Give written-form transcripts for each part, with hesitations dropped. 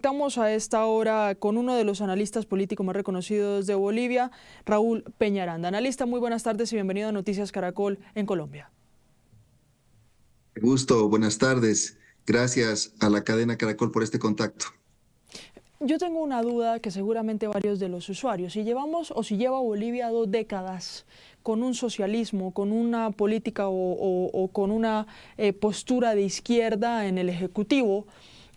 conectamos a esta hora con uno de los analistas políticos más reconocidos de Bolivia, Raúl Peñaranda. Analista, muy buenas tardes y bienvenido a Noticias Caracol en Colombia. Gusto, buenas tardes. Gracias a la cadena Caracol por este contacto. Yo tengo una duda que seguramente varios de los usuarios, si lleva Bolivia 2 décadas con un socialismo, con una política o con una postura de izquierda en el Ejecutivo,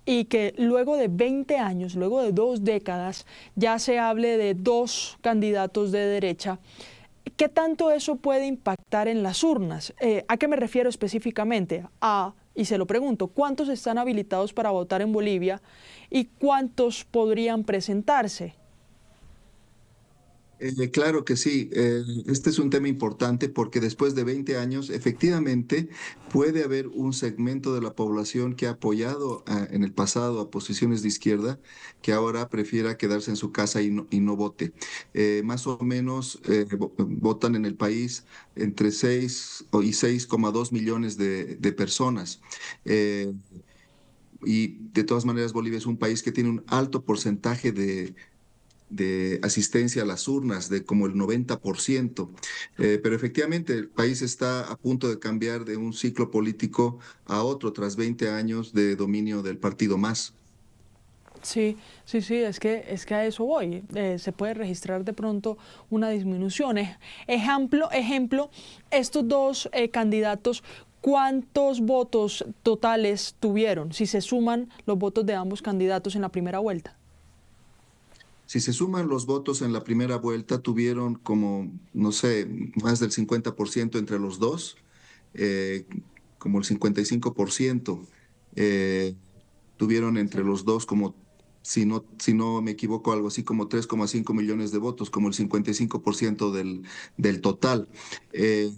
y que luego de 20 años, luego de 2 décadas, ya se hable de 2 candidatos de derecha, ¿qué tanto eso puede impactar en las urnas? ¿A qué me refiero específicamente? Y se lo pregunto, ¿cuántos están habilitados para votar en Bolivia y cuántos podrían presentarse? Claro que sí, este es un tema importante porque después de 20 años efectivamente puede haber un segmento de la población que ha apoyado en el pasado a posiciones de izquierda que ahora prefiera quedarse en su casa y no vote. Más o menos votan en el país entre 6 y 6,2 millones de personas. Eh, y de todas maneras Bolivia es un país que tiene un alto porcentaje de asistencia a las urnas, de como el 90%. Pero efectivamente el país está a punto de cambiar de un ciclo político a otro tras 20 años de dominio del partido MAS. Sí, sí, es que a eso voy. Se puede registrar de pronto una disminución. Ejemplo, estos dos candidatos, ¿cuántos votos totales tuvieron si se suman los votos de ambos candidatos en la primera vuelta? Si se suman los votos en la primera vuelta, tuvieron como, no sé, más del 50% entre los dos, eh, como el 55%. Eh, Tuvieron entre los dos como, si no me equivoco, algo así como 3,5 millones de votos, como el 55% del total. Eh,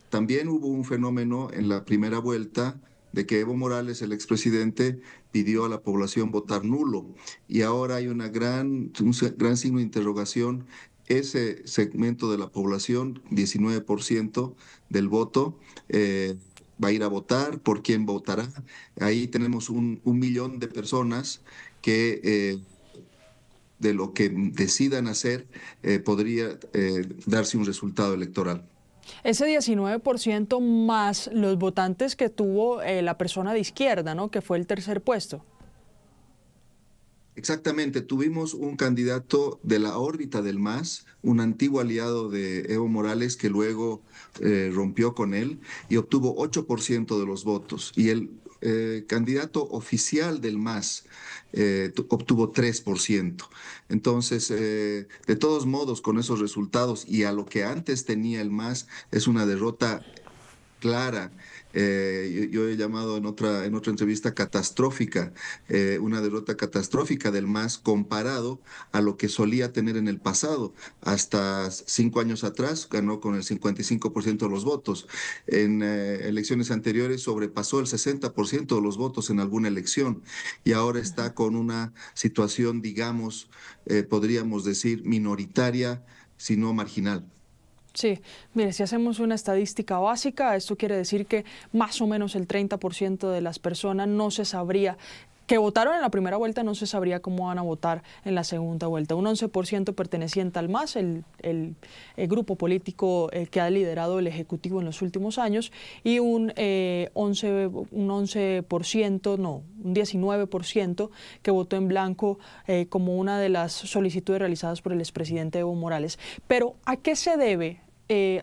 También hubo un fenómeno en la primera vuelta de que Evo Morales, el expresidente, pidió a la población votar nulo y ahora hay un gran signo de interrogación. Ese segmento de la población, 19% del voto, va a ir a votar, ¿por quién votará? Ahí tenemos un millón de personas que de lo que decidan hacer podría darse un resultado electoral. Ese 19% más los votantes que tuvo la persona de izquierda, ¿no? Que fue el tercer puesto. Exactamente, tuvimos un candidato de la órbita del MAS, un antiguo aliado de Evo Morales que luego rompió con él y obtuvo 8% de los votos. Y el candidato oficial del MAS obtuvo 3%. Entonces, de todos modos, con esos resultados y a lo que antes tenía el MAS, es una derrota clara. Yo he llamado en otra entrevista catastrófica, una derrota catastrófica del MAS comparado a lo que solía tener en el pasado. Hasta 5 años atrás ganó con el 55% de los votos. En elecciones anteriores sobrepasó el 60% de los votos en alguna elección y ahora está con una situación, digamos, podríamos decir, minoritaria, si no marginal. Sí, mire, si hacemos una estadística básica, esto quiere decir que más o menos el 30% de las personas no se sabría, que votaron en la primera vuelta, no se sabría cómo van a votar en la segunda vuelta. Un 11% perteneciente al MAS, el grupo político que ha liderado el Ejecutivo en los últimos años, y un 11%, no, un 19% que votó en blanco como una de las solicitudes realizadas por el expresidente Evo Morales. Pero ¿a qué se debe,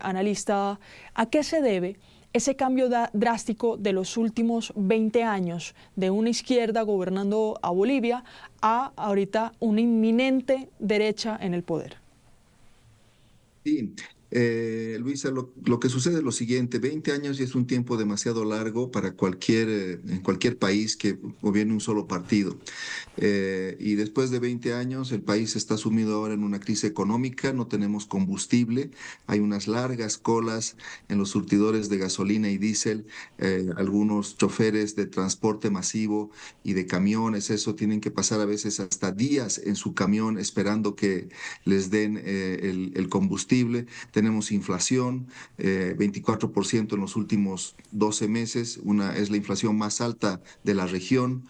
analista, a qué se debe ese cambio drástico de los últimos 20 años de una izquierda gobernando a Bolivia a ahorita una inminente derecha en el poder? Sí, Luisa, lo que sucede es lo siguiente: 20 años ya es un tiempo demasiado largo para en cualquier país que gobierne un solo partido. Y después de 20 años, el país está sumido ahora en una crisis económica, no tenemos combustible, hay unas largas colas en los surtidores de gasolina y diésel, algunos choferes de transporte masivo y de camiones, eso tienen que pasar a veces hasta días en su camión esperando que les den el combustible. tenemos inflación, 24% en los últimos 12 meses, es la inflación más alta de la región.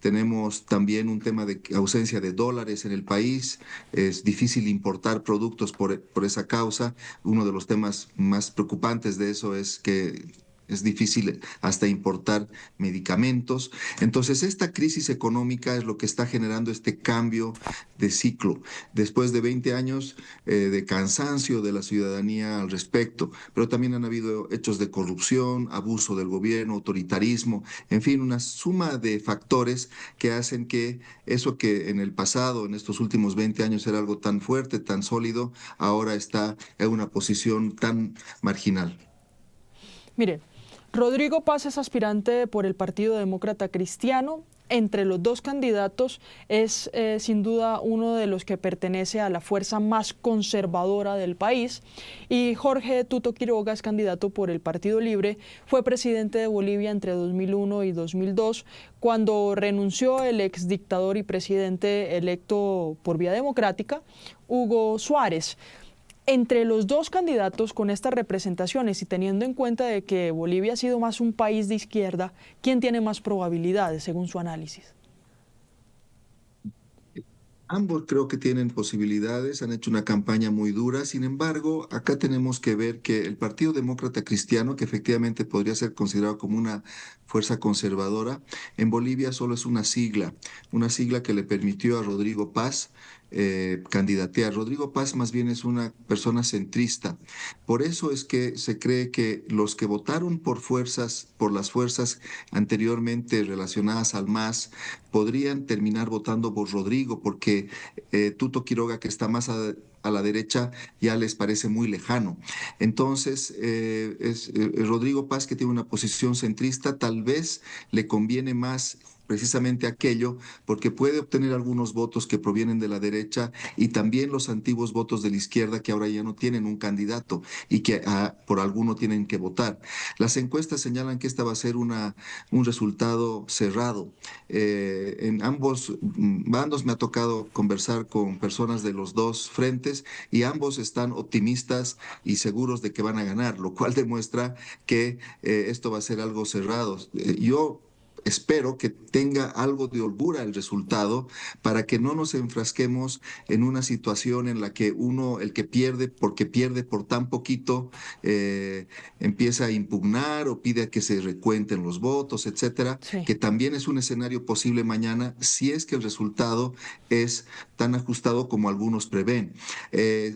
Tenemos también un tema de ausencia de dólares en el país, es difícil importar productos por esa causa. Uno de los temas más preocupantes de eso es que es difícil hasta importar medicamentos. Entonces, esta crisis económica es lo que está generando este cambio de ciclo, después de 20 años de cansancio de la ciudadanía al respecto, pero también han habido hechos de corrupción, abuso del gobierno, autoritarismo, en fin, una suma de factores que hacen que eso que en el pasado, en estos últimos 20 años, era algo tan fuerte, tan sólido, ahora está en una posición tan marginal. Mire, Rodrigo Paz es aspirante por el Partido Demócrata Cristiano. Entre los dos candidatos es sin duda uno de los que pertenece a la fuerza más conservadora del país, y Jorge Tuto Quiroga es candidato por el Partido Libre. Fue presidente de Bolivia entre 2001 y 2002, cuando renunció el exdictador y presidente electo por vía democrática, Hugo Suárez. Entre los dos candidatos con estas representaciones y teniendo en cuenta de que Bolivia ha sido más un país de izquierda, ¿quién tiene más probabilidades según su análisis? Ambos creo que tienen posibilidades, han hecho una campaña muy dura. Sin embargo, acá tenemos que ver que el Partido Demócrata Cristiano, que efectivamente podría ser considerado como una fuerza conservadora, en Bolivia solo es una sigla que le permitió a Rodrigo Paz candidatear. Rodrigo Paz más bien es una persona centrista. Por eso es que se cree que los que votaron por las fuerzas anteriormente relacionadas al MAS, podrían terminar votando por Rodrigo, porque Tuto Quiroga, que está más a la derecha, ya les parece muy lejano. Entonces, Rodrigo Paz, que tiene una posición centrista, tal vez le conviene más precisamente aquello, porque puede obtener algunos votos que provienen de la derecha y también los antiguos votos de la izquierda que ahora ya no tienen un candidato y que por alguno tienen que votar. Las encuestas señalan que esta va a ser un resultado cerrado. En ambos bandos me ha tocado conversar con personas de los dos frentes y ambos están optimistas y seguros de que van a ganar, lo cual demuestra que esto va a ser algo cerrado. Yo espero que tenga algo de holgura el resultado para que no nos enfrasquemos en una situación en la que uno, el que pierde, porque pierde por tan poquito, empieza a impugnar o pide que se recuenten los votos, etcétera, Sí. que también es un escenario posible mañana si es que el resultado es tan ajustado como algunos prevén.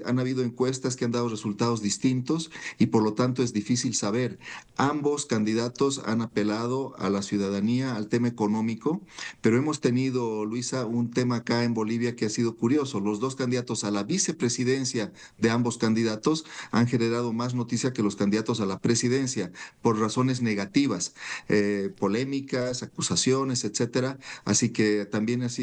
Han habido encuestas que han dado resultados distintos y por lo tanto es difícil saber. Ambos candidatos han apelado a la ciudadanía, al tema económico, pero hemos tenido, Luisa, un tema acá en Bolivia que ha sido curioso. Los dos candidatos a la vicepresidencia de ambos candidatos han generado más noticia que los candidatos a la presidencia por razones negativas, polémicas, acusaciones, etcétera. Así que también es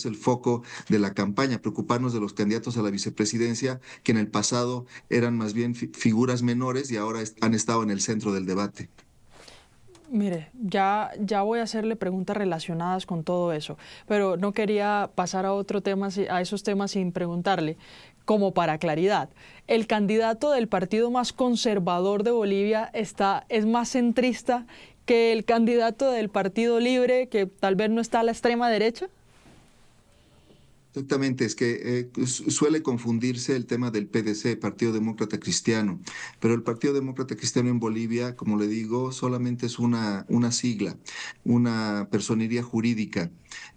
el foco de la campaña, preocuparnos de los candidatos a la vicepresidencia que en el pasado eran más bien figuras menores y ahora han estado en el centro del debate. Mire, ya voy a hacerle preguntas relacionadas con todo eso, pero no quería pasar a otro tema, a esos temas sin preguntarle, como para claridad. ¿El candidato del partido más conservador de Bolivia es más centrista que el candidato del Partido Libre, que tal vez no está a la extrema derecha? Exactamente, es que suele confundirse el tema del PDC, Partido Demócrata Cristiano, pero el Partido Demócrata Cristiano en Bolivia, como le digo, solamente es una sigla, una personería jurídica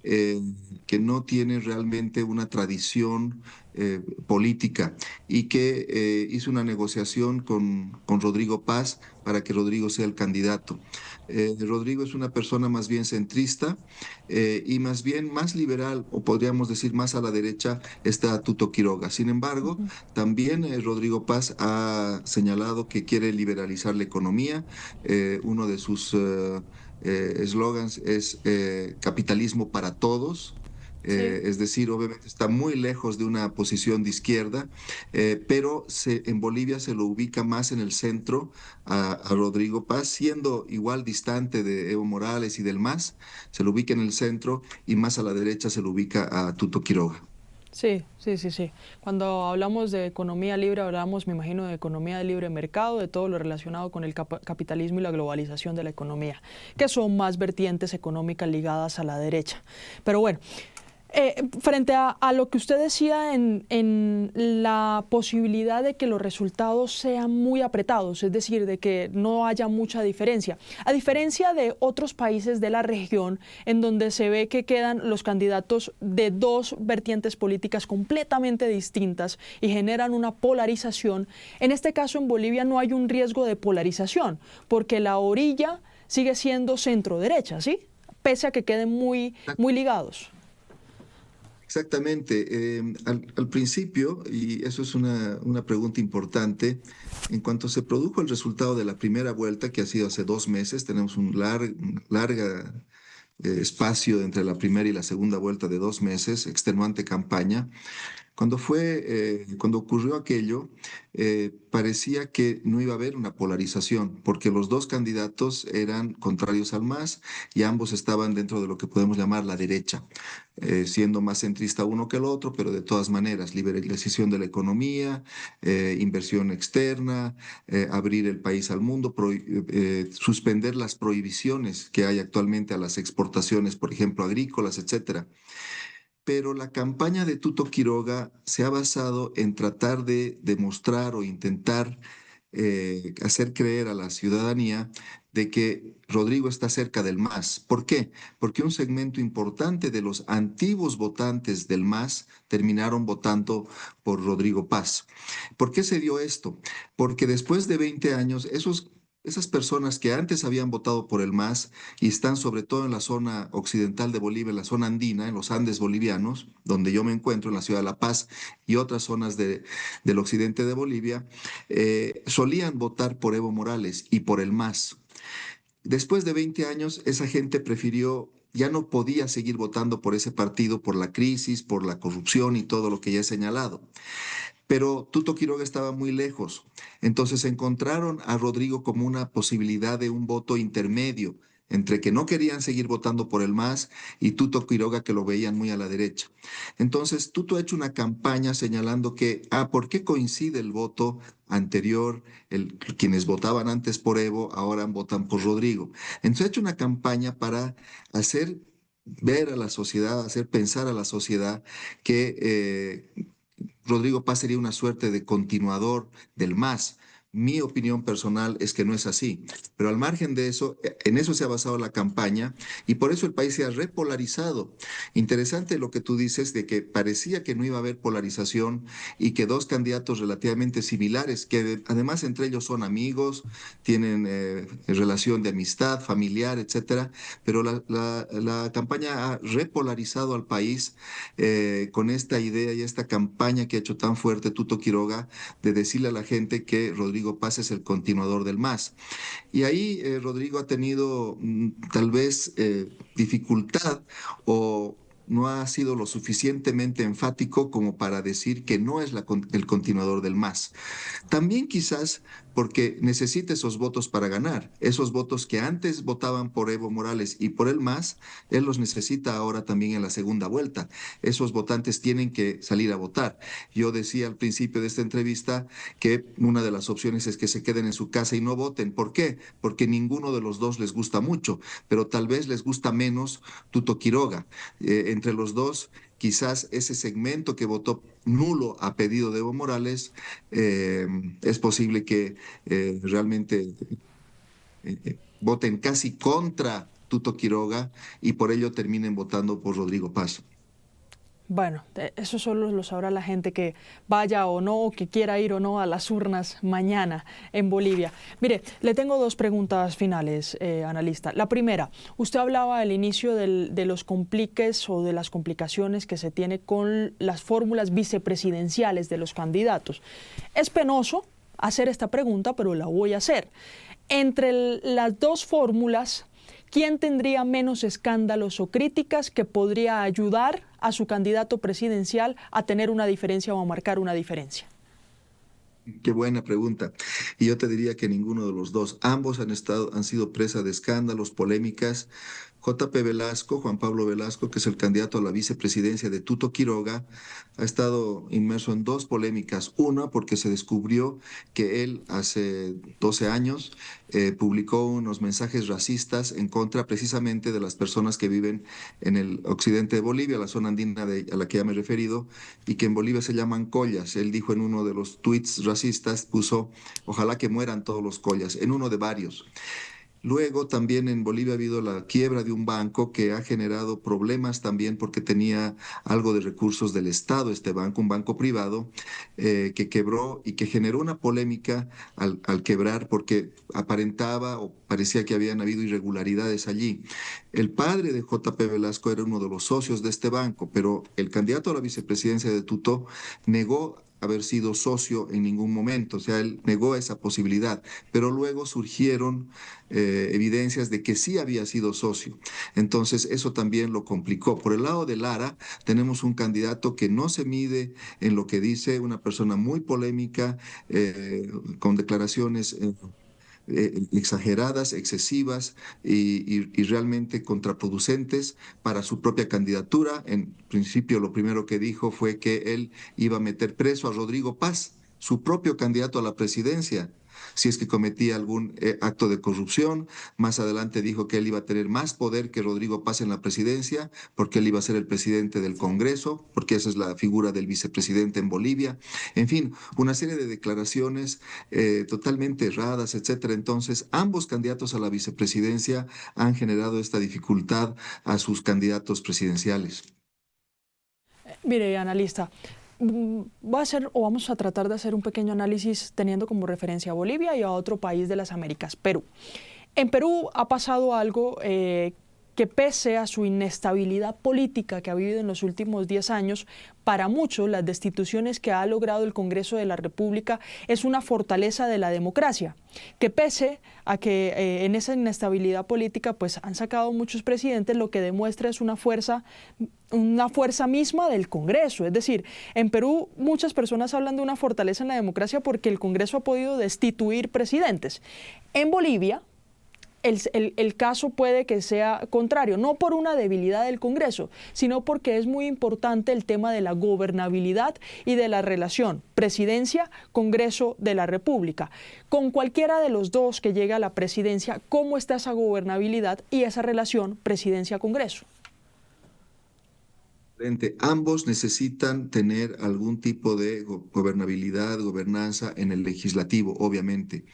eh, que no tiene realmente una tradición política y que hizo una negociación con Rodrigo Paz para que Rodrigo sea el candidato. Rodrigo es una persona más bien centrista y más bien más liberal, o podríamos decir más a la derecha, está Tuto Quiroga. Sin embargo, Ujú. también Rodrigo Paz ha señalado que quiere liberalizar la economía. Uno de sus eslogans es capitalismo para todos. Sí. Es decir, obviamente está muy lejos de una posición de izquierda, pero en Bolivia se lo ubica más en el centro a Rodrigo Paz, siendo igual distante de Evo Morales y del MAS, se lo ubica en el centro y más a la derecha se lo ubica a Tuto Quiroga. Sí, sí, sí, sí. Cuando hablamos de economía libre, hablamos, me imagino, de economía de libre mercado, de todo lo relacionado con el capitalismo y la globalización de la economía, que son más vertientes económicas ligadas a la derecha. Pero bueno, frente a lo que usted decía en la posibilidad de que los resultados sean muy apretados, es decir, de que no haya mucha diferencia, a diferencia de otros países de la región en donde se ve que quedan los candidatos de dos vertientes políticas completamente distintas y generan una polarización, en este caso en Bolivia no hay un riesgo de polarización, porque la orilla sigue siendo centro-derecha, ¿sí? Pese a que queden muy ligados. Exactamente. Al principio, y eso es una pregunta importante, en cuanto se produjo el resultado de la primera vuelta, que ha sido hace 2 meses, tenemos un larga espacio entre la primera y la segunda vuelta de 2 meses, extenuante campaña. Cuando ocurrió aquello, parecía que no iba a haber una polarización, porque los dos candidatos eran contrarios al MAS y ambos estaban dentro de lo que podemos llamar la derecha, siendo más centrista uno que el otro, pero de todas maneras, liberalización de la economía, inversión externa, abrir el país al mundo, suspender las prohibiciones que hay actualmente a las exportaciones, por ejemplo, agrícolas, etcétera. Pero la campaña de Tuto Quiroga se ha basado en tratar de demostrar o intentar hacer creer a la ciudadanía de que Rodrigo está cerca del MAS. ¿Por qué? Porque un segmento importante de los antiguos votantes del MAS terminaron votando por Rodrigo Paz. ¿Por qué se dio esto? Porque después de 20 años, esas personas que antes habían votado por el MAS y están sobre todo en la zona occidental de Bolivia, en la zona andina, en los Andes bolivianos, donde yo me encuentro, en la ciudad de La Paz y otras zonas del occidente de Bolivia, solían votar por Evo Morales y por el MAS. Después de 20 años, esa gente prefirió, ya no podía seguir votando por ese partido, por la crisis, por la corrupción y todo lo que ya he señalado. Pero Tuto Quiroga estaba muy lejos. Entonces encontraron a Rodrigo como una posibilidad de un voto intermedio entre que no querían seguir votando por el MAS y Tuto Quiroga que lo veían muy a la derecha. Entonces Tuto ha hecho una campaña señalando que, ¿por qué coincide el voto anterior? Quienes votaban antes por Evo ahora votan por Rodrigo. Entonces ha hecho una campaña para hacer ver a la sociedad, hacer pensar a la sociedad que Rodrigo Paz sería una suerte de continuador del MAS. Mi opinión personal es que no es así, pero al margen de eso, en eso se ha basado la campaña y por eso el país se ha repolarizado. Interesante lo que tú dices de que parecía que no iba a haber polarización y que dos candidatos relativamente similares, que además entre ellos son amigos, tienen relación de amistad, familiar, etcétera, pero la campaña ha repolarizado al país con esta idea y esta campaña que ha hecho tan fuerte Tuto Quiroga de decirle a la gente que Rodrigo Paz es el continuador del MAS. Y ahí Rodrigo ha tenido tal vez dificultad o no ha sido lo suficientemente enfático como para decir que no es el continuador del MAS. También quizás porque necesita esos votos para ganar. Esos votos que antes votaban por Evo Morales y por el MAS, él los necesita ahora también en la segunda vuelta. Esos votantes tienen que salir a votar. Yo decía al principio de esta entrevista que una de las opciones es que se queden en su casa y no voten. ¿Por qué? Porque ninguno de los dos les gusta mucho, pero tal vez les gusta menos Tuto Quiroga. Entre los dos, quizás ese segmento que votó nulo a pedido de Evo Morales, es posible que realmente voten casi contra Tuto Quiroga y por ello terminen votando por Rodrigo Paz. Bueno, eso solo lo sabrá la gente que vaya o no, o que quiera ir o no a las urnas mañana en Bolivia. Mire, le tengo dos preguntas finales, analista. La primera, usted hablaba al inicio de los compliques o de las complicaciones que se tiene con las fórmulas vicepresidenciales de los candidatos. Es penoso hacer esta pregunta, pero la voy a hacer. Entre las dos fórmulas, ¿quién tendría menos escándalos o críticas que podría ayudar a su candidato presidencial a tener una diferencia o a marcar una diferencia? Qué buena pregunta. Y yo te diría que ninguno de los dos. Ambos han sido presa de escándalos, polémicas, JP Velasco, Juan Pablo Velasco, que es el candidato a la vicepresidencia de Tuto Quiroga, ha estado inmerso en dos polémicas. Una, porque se descubrió que él hace 12 años publicó unos mensajes racistas en contra precisamente de las personas que viven en el occidente de Bolivia, la zona andina a la que ya me he referido, y que en Bolivia se llaman collas. Él dijo en uno de los tweets racistas, puso, ojalá que mueran todos los collas, en uno de varios. Luego también en Bolivia ha habido la quiebra de un banco que ha generado problemas también porque tenía algo de recursos del Estado, este banco, un banco privado, que quebró y que generó una polémica al quebrar porque aparentaba o parecía que habían habido irregularidades allí. El padre de JP Velasco era uno de los socios de este banco, pero el candidato a la vicepresidencia de Tuto negó haber sido socio en ningún momento, o sea, él negó esa posibilidad, pero luego surgieron evidencias de que sí había sido socio. Entonces, eso también lo complicó. Por el lado de Lara, tenemos un candidato que no se mide en lo que dice, una persona muy polémica, con declaraciones exageradas, excesivas y realmente contraproducentes para su propia candidatura. En principio, lo primero que dijo fue que él iba a meter preso a Rodrigo Paz, su propio candidato a la presidencia, si es que cometía algún acto de corrupción. Más adelante dijo que él iba a tener más poder que Rodrigo Paz en la presidencia, porque él iba a ser el presidente del Congreso, porque esa es la figura del vicepresidente en Bolivia. En fin, una serie de declaraciones totalmente erradas, etcétera. Entonces, ambos candidatos a la vicepresidencia han generado esta dificultad a sus candidatos presidenciales. Mire, analista, voy a hacer o vamos a tratar de hacer un pequeño análisis teniendo como referencia a Bolivia y a otro país de las Américas, Perú. En Perú ha pasado algo que pese a su inestabilidad política que ha vivido en los últimos 10 años, para muchos las destituciones que ha logrado el Congreso de la República es una fortaleza de la democracia, que pese a que en esa inestabilidad política pues han sacado muchos presidentes, lo que demuestra es una fuerza misma del Congreso. Es decir, en Perú muchas personas hablan de una fortaleza en la democracia porque el Congreso ha podido destituir presidentes. En Bolivia, el caso puede que sea contrario, no por una debilidad del Congreso, sino porque es muy importante el tema de la gobernabilidad y de la relación presidencia-Congreso de la República. Con cualquiera de los dos que llegue a la presidencia, ¿cómo está esa gobernabilidad y esa relación presidencia-Congreso? Ambos necesitan tener algún tipo de gobernabilidad, gobernanza en el legislativo, obviamente.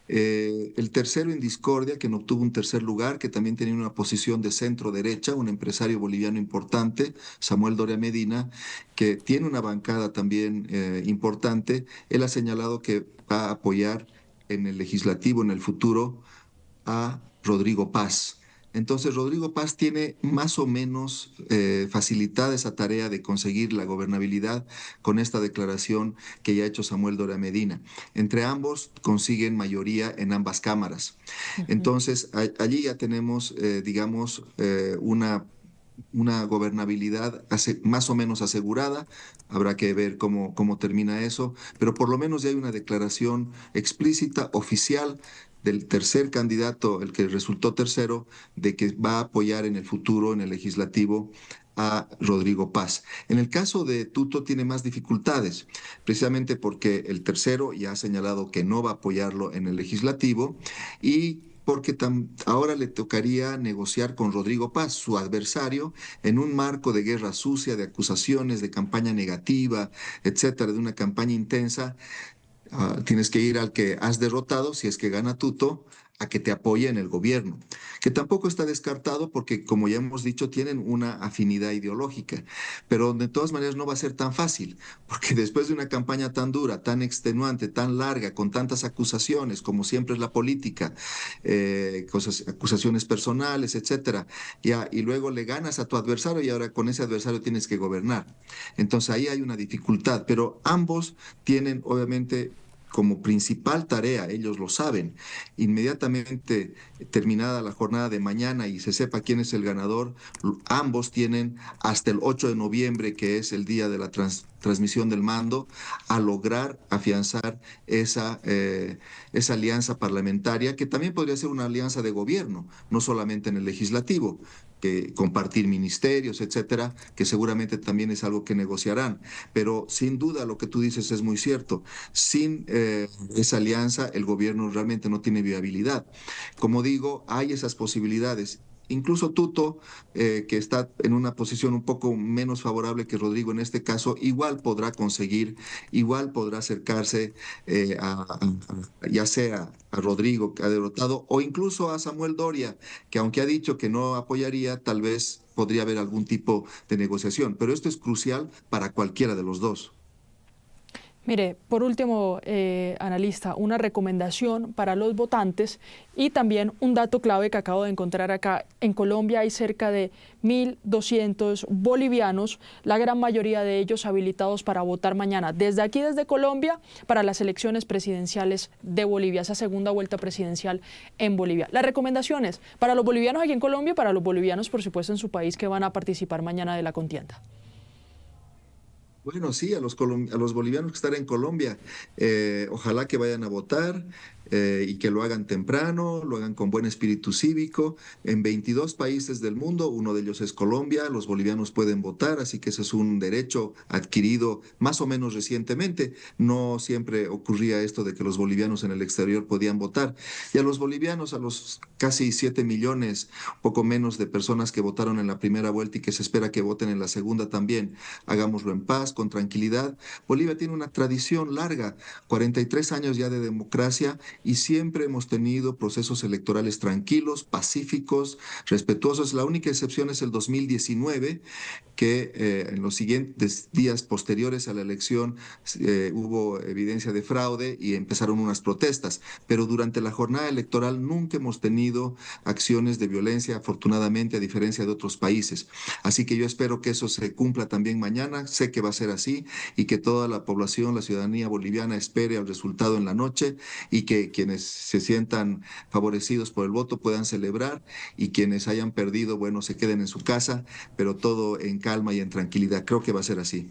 El tercero en discordia, que no obtuvo un tercer lugar, que también tenía una posición de centro derecha, un empresario boliviano importante, Samuel Doria Medina, que tiene una bancada también importante. Él ha señalado que va a apoyar en el legislativo en el futuro a Rodrigo Paz. Entonces, Rodrigo Paz tiene más o menos facilitada esa tarea de conseguir la gobernabilidad con esta declaración que ya ha hecho Samuel Doria Medina. Entre ambos consiguen mayoría en ambas cámaras. Entonces, allí ya tenemos, digamos, una gobernabilidad más o menos asegurada. Habrá que ver cómo termina eso, pero por lo menos ya hay una declaración explícita, oficial, del tercer candidato, el que resultó tercero, de que va a apoyar en el futuro, en el legislativo, a Rodrigo Paz. En el caso de Tuto tiene más dificultades, precisamente porque el tercero ya ha señalado que no va a apoyarlo en el legislativo y porque ahora le tocaría negociar con Rodrigo Paz, su adversario, en un marco de guerra sucia, de acusaciones, de campaña negativa, etcétera, de una campaña intensa. Tienes que ir al que has derrotado, si es que gana Tuto, a que te apoye en el gobierno, que tampoco está descartado porque, como ya hemos dicho, tienen una afinidad ideológica, pero de todas maneras no va a ser tan fácil, porque después de una campaña tan dura, tan extenuante, tan larga, con tantas acusaciones, como siempre es la política, acusaciones personales, etcétera, ya, y luego le ganas a tu adversario y ahora con ese adversario tienes que gobernar. Entonces ahí hay una dificultad, pero ambos tienen obviamente como principal tarea, ellos lo saben, inmediatamente terminada la jornada de mañana y se sepa quién es el ganador, ambos tienen hasta el 8 de noviembre, que es el día de la transmisión del mando, a lograr afianzar esa alianza parlamentaria, que también podría ser una alianza de gobierno, no solamente en el legislativo, que compartir ministerios, etcétera, que seguramente también es algo que negociarán. Pero sin duda lo que tú dices es muy cierto. Sin esa alianza, el gobierno realmente no tiene viabilidad. Como digo, hay esas posibilidades. Incluso Tuto, que está en una posición un poco menos favorable que Rodrigo en este caso, igual podrá conseguir, igual podrá acercarse ya sea a Rodrigo, que ha derrotado, o incluso a Samuel Doria, que aunque ha dicho que no apoyaría, tal vez podría haber algún tipo de negociación. Pero esto es crucial para cualquiera de los dos. Mire, por último, analista, una recomendación para los votantes y también un dato clave que acabo de encontrar acá. En Colombia hay cerca de 1.200 bolivianos, la gran mayoría de ellos habilitados para votar mañana, desde aquí, desde Colombia, para las elecciones presidenciales de Bolivia, esa segunda vuelta presidencial en Bolivia. Las recomendaciones para los bolivianos aquí en Colombia y para los bolivianos, por supuesto, en su país que van a participar mañana de la contienda. Bueno, sí, a los bolivianos que están en Colombia, ojalá que vayan a votar y que lo hagan temprano, lo hagan con buen espíritu cívico. En 22 países del mundo, uno de ellos es Colombia, los bolivianos pueden votar, así que ese es un derecho adquirido más o menos recientemente. No siempre ocurría esto de que los bolivianos en el exterior podían votar. Y a los bolivianos, a los casi 7 millones, poco menos de personas que votaron en la primera vuelta y que se espera que voten en la segunda también, hagámoslo en paz, con tranquilidad. Bolivia tiene una tradición larga, 43 años ya de democracia y siempre hemos tenido procesos electorales tranquilos, pacíficos, respetuosos. La única excepción es el 2019, que en los siguientes días posteriores a la elección hubo evidencia de fraude y empezaron unas protestas. Pero durante la jornada electoral nunca hemos tenido acciones de violencia, afortunadamente, a diferencia de otros países. Así que yo espero que eso se cumpla también mañana. Sé que va a ser así y que toda la población, la ciudadanía boliviana espere al resultado en la noche y que quienes se sientan favorecidos por el voto puedan celebrar y quienes hayan perdido, bueno, se queden en su casa, pero todo en calma y en tranquilidad. Creo que va a ser así.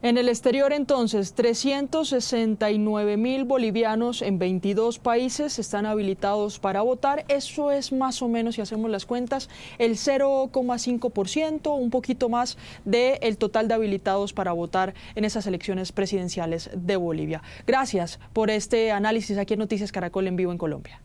En el exterior, entonces, 369.000 bolivianos en 22 países están habilitados para votar. Eso es más o menos, si hacemos las cuentas, el 0,5%, un poquito más del total de habilitados para votar en esas elecciones presidenciales de Bolivia. Gracias por este análisis aquí en Noticias Caracol en vivo en Colombia.